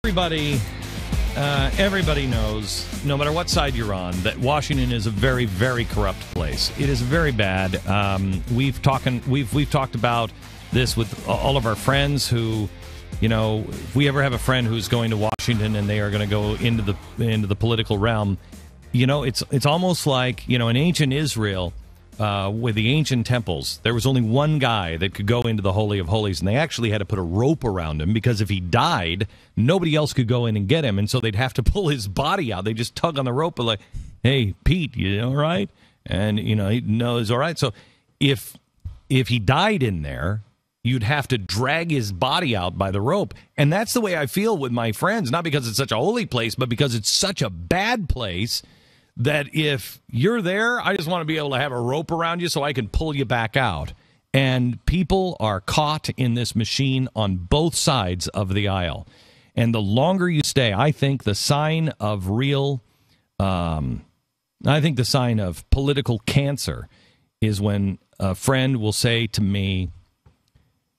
Everybody knows, no matter what side you're on, that Washington is a very, very corrupt place. It is very bad. We've talked about this with all of our friends who, you know, if we ever have a friend who's going to Washington and they are going to go into the political realm, you know, it's almost like, you know, in ancient Israel, with the ancient temples, there was only one guy that could go into the Holy of Holies, and they actually had to put a rope around him because if he died, nobody else could go in and get him, and so they'd have to pull his body out. They just tug on the rope, like, "Hey, Pete, you all right?" And you know, he knows all right. So if he died in there, you'd have to drag his body out by the rope, and that's the way I feel with my friends. Not because it's such a holy place, but because it's such a bad place. That if you're there, I just want to be able to have a rope around you so I can pull you back out. And people are caught in this machine on both sides of the aisle. And the longer you stay, I think the sign of political cancer is when a friend will say to me,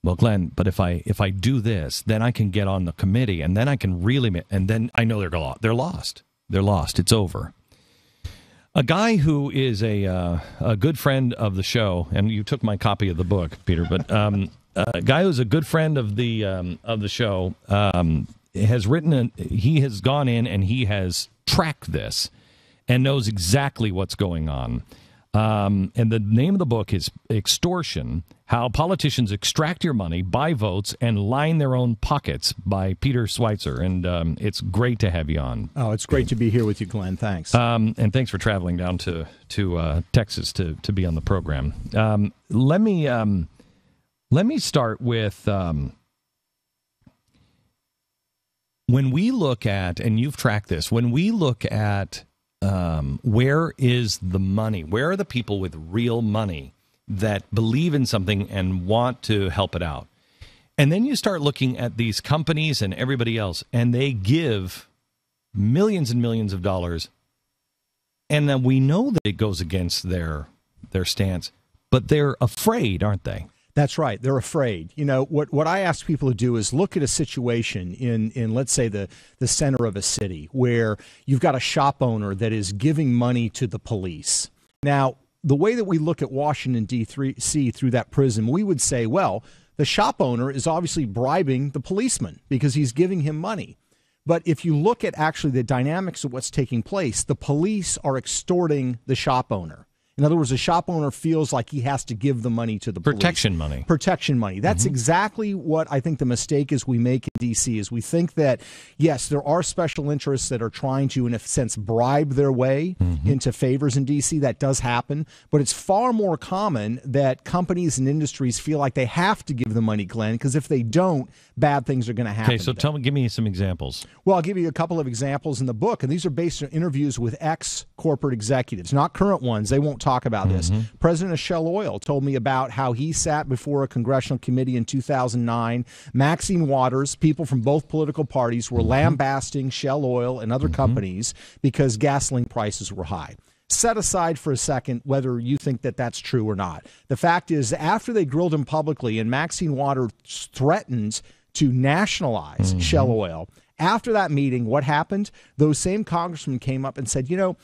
"Well, Glenn, but if I do this, then I can get on the committee, and then I can really," and then I know they're lost. They're lost. It's over. A guy who is a good friend of the show, and you took my copy of the book, Peter, but a guy who's a good friend of the show has written. He has gone in and he has tracked this and knows exactly what's going on. And the name of the book is Extortion: How Politicians Extract Your Money, Buy Votes, and Line Their Own Pockets, by Peter Schweizer. And it's great to have you on. Oh, it's great to be here with you, Glenn. Thanks. And thanks for traveling down to Texas to be on the program. Let me start with when we look at, and you've tracked this, when we look at where is the money? Where are the people with real money that believe in something and want to help it out? And then you start looking at these companies and everybody else, and they give millions and millions of dollars, and then we know that it goes against their stance, but they're afraid, aren't they? That's right. They're afraid. You know, what I ask people to do is look at a situation in let's say, the center of a city where you've got a shop owner that is giving money to the police. Now, the way that we look at Washington, D.C. through that prism, we would say, well, the shop owner is obviously bribing the policeman because he's giving him money. But if you look at actually the dynamics of what's taking place, the police are extorting the shop owner. In other words, the shop owner feels like he has to give the money to the police. Protection money. Protection money. That's exactly what I think the mistake is we make in D.C. is we think that, yes, there are special interests that are trying to, in a sense, bribe their way into favors in D.C. That does happen. But it's far more common that companies and industries feel like they have to give the money, Glenn, because if they don't, bad things are going to happen. Okay, so give me some examples. Well, I'll give you a couple of examples in the book, and these are based on interviews with ex-corporate executives, not current ones. They won't talk about this. President of Shell Oil told me about how he sat before a congressional committee in 2009. Maxine Waters, people from both political parties were lambasting Shell Oil and other companies because gasoline prices were high. Set aside for a second whether you think that that's true or not. The fact is, after they grilled him publicly and Maxine Waters threatened to nationalize Shell Oil, after that meeting, what happened? Those same congressmen came up and said, you know,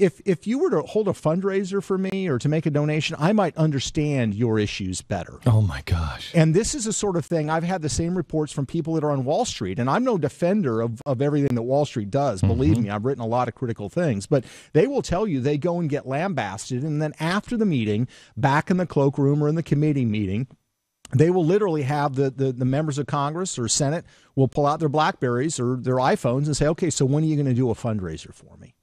if you were to hold a fundraiser for me or to make a donation, I might understand your issues better. Oh, my gosh. And this is the sort of thing, I've had the same reports from people that are on Wall Street, and I'm no defender of everything that Wall Street does. Believe me, I've written a lot of critical things, but they will tell you they go and get lambasted, and then after the meeting, back in the cloakroom or in the committee meeting, they will literally have the members of Congress or Senate will pull out their BlackBerries or their iPhones and say, okay, so when are you going to do a fundraiser for me?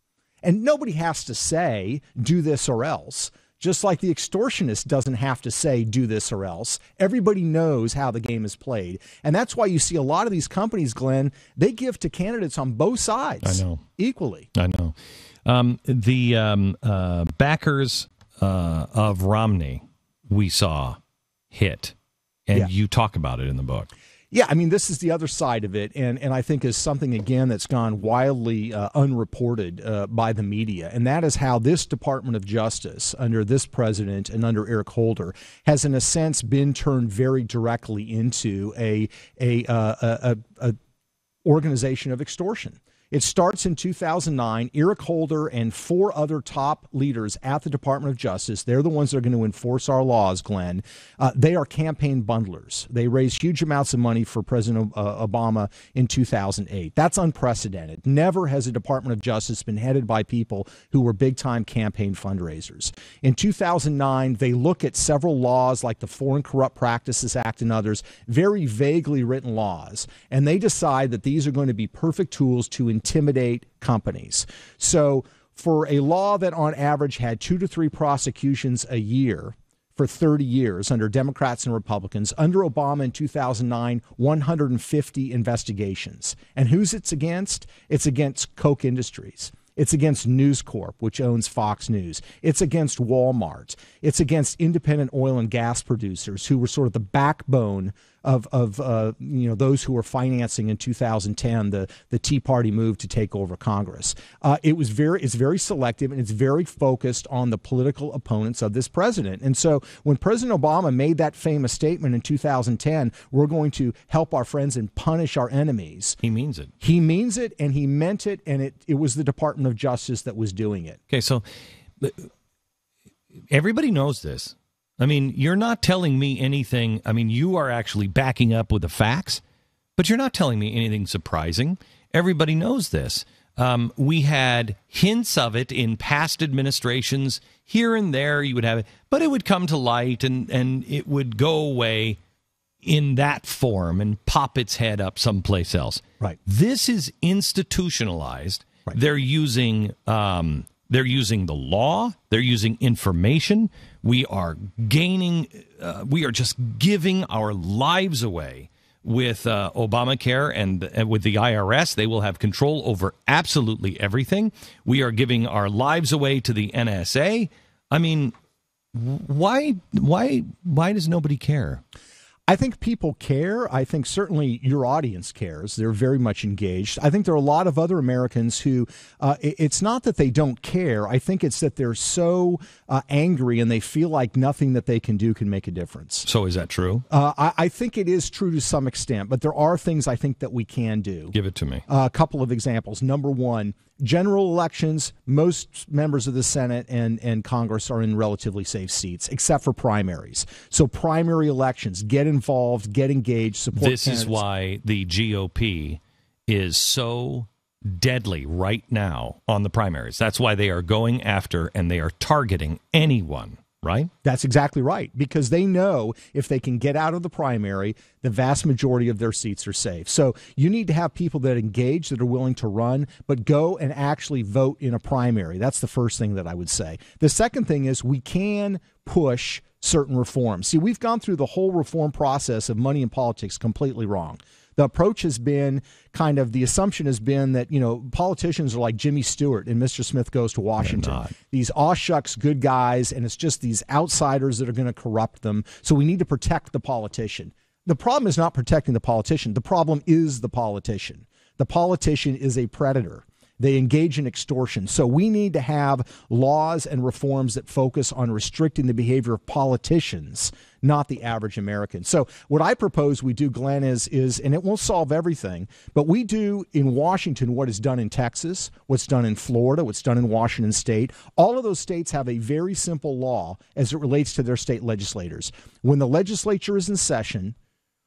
And nobody has to say, do this or else. Just like the extortionist doesn't have to say, do this or else. Everybody knows how the game is played. And that's why you see a lot of these companies, Glenn, they give to candidates on both sides. I know. Equally. I know. The backers of Romney we saw hit, and you talk about it in the book. Yeah, I mean, this is the other side of it, and I think is something, again, that's gone wildly unreported by the media, and that is how this Department of Justice, under this president and under Eric Holder, has, in a sense, been turned very directly into a organization of extortion. It starts in 2009. Eric Holder and 4 other top leaders at the Department of Justice, they're the ones that are going to enforce our laws, Glenn. They are campaign bundlers. They raised huge amounts of money for President Obama in 2008. That's unprecedented. Never has a Department of Justice been headed by people who were big-time campaign fundraisers. In 2009, they look at several laws like the Foreign Corrupt Practices Act and others, very vaguely written laws, and they decide that these are going to be perfect tools to intimidate companies. So for a law that on average had 2 to 3 prosecutions a year for 30 years under Democrats and Republicans, under Obama in 2009, 150 investigations. And who's it's against? It's against Koch Industries. It's against News Corp, which owns Fox News. It's against Walmart. It's against independent oil and gas producers who were sort of the backbone of those who were financing in 2010 the Tea Party move to take over Congress. It's very selective, and it's very focused on the political opponents of this president. And so when President Obama made that famous statement in 2010, we're going to help our friends and punish our enemies. He means it. He means it, and he meant it, and it was the Department of Justice that was doing it. Okay, so everybody knows this. I mean, you're not telling me anything. I mean, you are actually backing up with the facts, but you're not telling me anything surprising. Everybody knows this. We had hints of it in past administrations. Here and there you would have it, but it would come to light and it would go away in that form and pop its head up someplace else. Right. This is institutionalized. Right. They're using the law. They're using information. We are just giving our lives away with Obamacare and with the IRS. They will have control over absolutely everything. We are giving our lives away to the NSA. I mean, why does nobody care? I think people care. I think certainly your audience cares. They're very much engaged. I think there are a lot of other Americans who, it's not that they don't care. I think it's that they're so angry and they feel like nothing that they can do can make a difference. So is that true? I think it is true to some extent, but there are things I think that we can do. Give it to me. A couple of examples. Number one, general elections, most members of the Senate and Congress are in relatively safe seats, except for primaries. So primary elections, get involved, get engaged, support This candidates. is why the GOP is so deadly right now on the primaries. That's why they are going after and they are targeting anyone, right? That's exactly right, because they know if they can get out of the primary, the vast majority of their seats are safe. So you need to have people that engage, that are willing to run, but go and actually vote in a primary. That's the first thing that I would say. The second thing is we can push certain reforms. See, we've gone through the whole reform process of money in politics completely wrong. The approach has been the assumption has been that, politicians are like Jimmy Stewart in Mr. Smith Goes to Washington. These aw shucks good guys, and it's just these outsiders that are going to corrupt them. So we need to protect the politician. The problem is not protecting the politician. The problem is the politician. The politician is a predator. They engage in extortion. So we need to have laws and reforms that focus on restricting the behavior of politicians, not the average American. So what I propose we do, Glenn, is and it won't solve everything, but we do in Washington what is done in Texas, what's done in Florida, what's done in Washington State. All of those states have a very simple law as it relates to their state legislators. When the legislature is in session,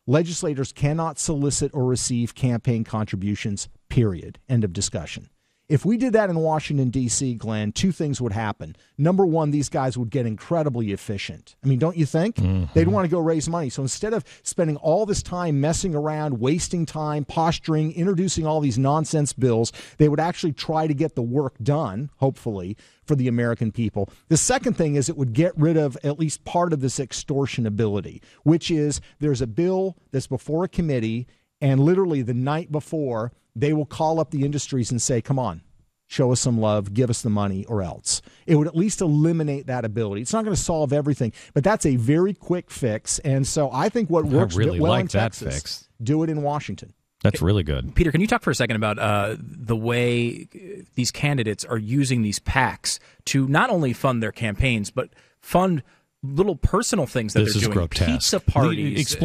legislators cannot solicit or receive campaign contributions, period. End of discussion. If we did that in Washington, D.C., Glenn, 2 things would happen. Number one, these guys would get incredibly efficient. I mean, don't you think? Mm-hmm. They'd want to go raise money. So instead of spending all this time messing around, wasting time, posturing, introducing all these nonsense bills, they would actually try to get the work done, hopefully, for the American people. The second thing is it would get rid of at least part of this extortion ability, which is there's a bill that's before a committee, and literally the night before, they will call up the industries and say, come on, show us some love, give us the money, or else. It would at least eliminate that ability. It's not going to solve everything, but that's a very quick fix. And so I think what works well in Texas, do it in Washington. That's really good. Peter, can you talk for a second about the way these candidates are using these PACs to not only fund their campaigns, but fund little personal things that This they're is doing. grotesque. Pizza parties.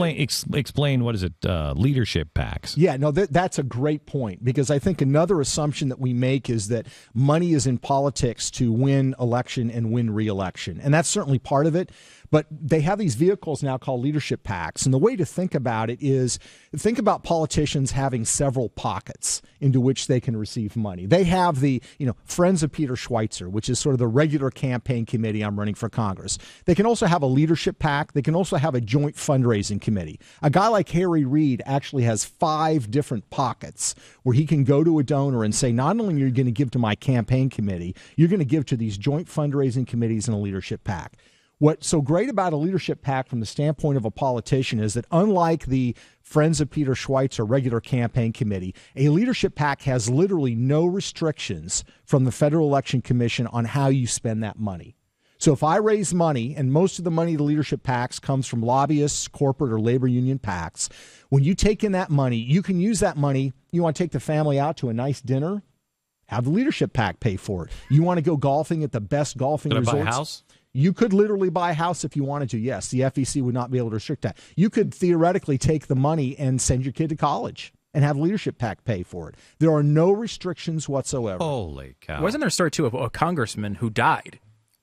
Explain what is it? Leadership PACs. Yeah, no, that's a great point, because I think another assumption that we make is that money is in politics to win election and win re-election. And that's certainly part of it. But they have these vehicles now called leadership PACs. And the way to think about it is think about politicians having several pockets into which they can receive money. They have the, Friends of Peter Schweizer, which is sort of the regular campaign committee I'm running for Congress. They can also have a leadership PAC. They can also have a joint fundraising committee. A guy like Harry Reid actually has 5 different pockets where he can go to a donor and say, not only are you going to give to my campaign committee, you're going to give to these joint fundraising committees and a leadership PAC. What's so great about a leadership PAC from the standpoint of a politician is that unlike the Friends of Peter Schweizer regular campaign committee, a leadership PAC has literally no restrictions from the Federal Election Commission on how you spend that money. So if I raise money, and most of the money of the leadership PACs comes from lobbyists, corporate or labor union PACs, when you take in that money, you can use that money. You want to take the family out to a nice dinner? Have the leadership PAC pay for it. You want to go golfing at the best golfing resorts? Buy a house? You could literally buy a house if you wanted to. Yes, the FEC would not be able to restrict that. You could theoretically take the money and send your kid to college and have leadership PAC pay for it. There are no restrictions whatsoever. Holy cow. Wasn't there a story, too, of a congressman who died?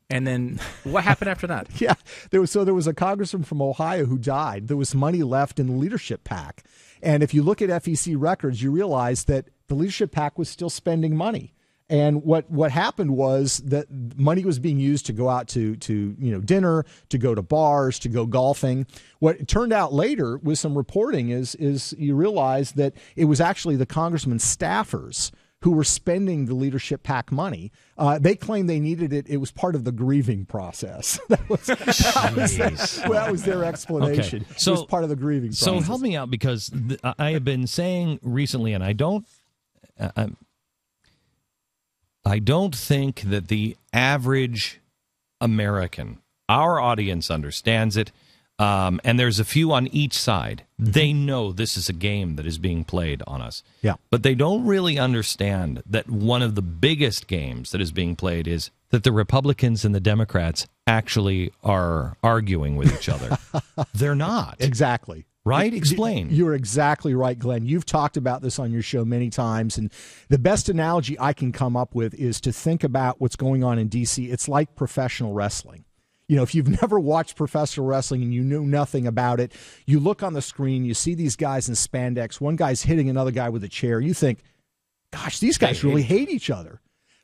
And then what happened after that? Yeah, there was a congressman from Ohio who died. There was money left in the leadership PAC. And if you look at FEC records, you realize that the leadership PAC was still spending money. And what happened was that money was being used to go out to dinner, to go to bars, to go golfing. What turned out later with some reporting is you realize that it was actually the congressman's staffers who were spending the leadership PAC money. They claimed they needed it. It was part of the grieving process. That was their explanation. Okay. So, it was part of the grieving process. So help me out, because I have been saying recently, and I don't think that the average American, our audience, understands it. And there's a few on each side. They know this is a game that is being played on us. Yeah. But they don't really understand that one of the biggest games that is being played is that the Republicans and the Democrats actually are arguing with each other. They're not. Exactly. Right? Explain. You're exactly right, Glenn. You've talked about this on your show many times, and the best analogy I can come up with is to think about what's going on in D.C. It's like professional wrestling. If you've never watched professional wrestling and you know nothing about it, you look on the screen, you see these guys in spandex, one guy's hitting another guy with a chair, you think, gosh, these guys really hate each other.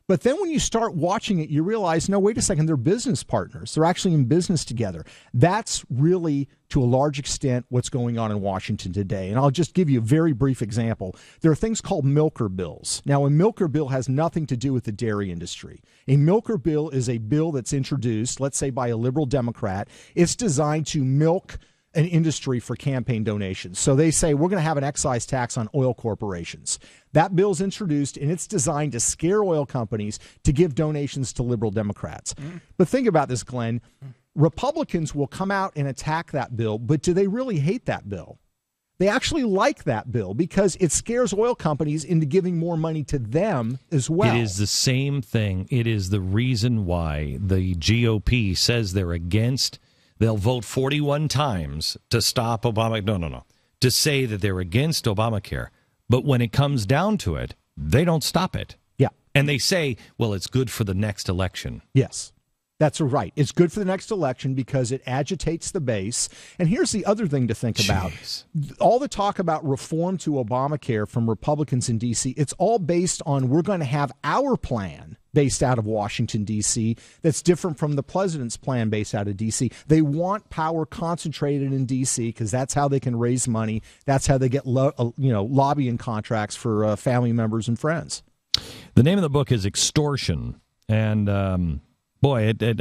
But then when you start watching it, you realize, no, wait a second, they're business partners. They're actually in business together. That's really, to a large extent, what's going on in Washington today. And I'll just give you a very brief example. There are things called milker bills. Now, a milker bill has nothing to do with the dairy industry. A milker bill is a bill that's introduced, let's say, by a liberal Democrat. It's designed to milk an industry for campaign donations. So they say, we're going to have an excise tax on oil corporations. That bill's introduced, and it's designed to scare oil companies to give donations to liberal Democrats. But think about this, Glenn. Republicans will come out and attack that bill, but do they really hate that bill? They actually like that bill because it scares oil companies into giving more money to them as well. It is the same thing. It is the reason why the GOP says they're against. They'll vote 41 times to stop Obama. No. To say that they're against Obamacare. But when it comes down to it, they don't stop it. Yeah. And they say, well, it's good for the next election. Yes. That's right. It's good for the next election because it agitates the base. And here's the other thing to think about. All the talk about reform to Obamacare from Republicans in D.C., it's all based on we're going to have our plan based out of Washington, D.C., that's different from the president's plan based out of D.C. They want power concentrated in D.C. because that's how they can raise money. That's how they get lobbying contracts for family members and friends. The name of the book is Extortion. And boy, it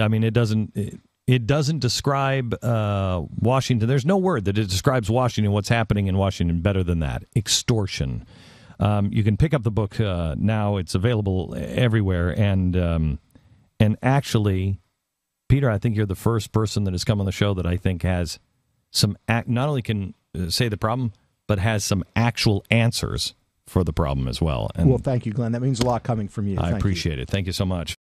doesn't describe Washington. There's no word that it describes Washington, what's happening in Washington, better than that. Extortion. You can pick up the book now. It's available everywhere. And actually, Peter, I think you're the first person that has come on the show that I think has some not only can say the problem, but has some actual answers for the problem as well. And well, thank you, Glenn. That means a lot coming from you. I appreciate it. Thank you so much.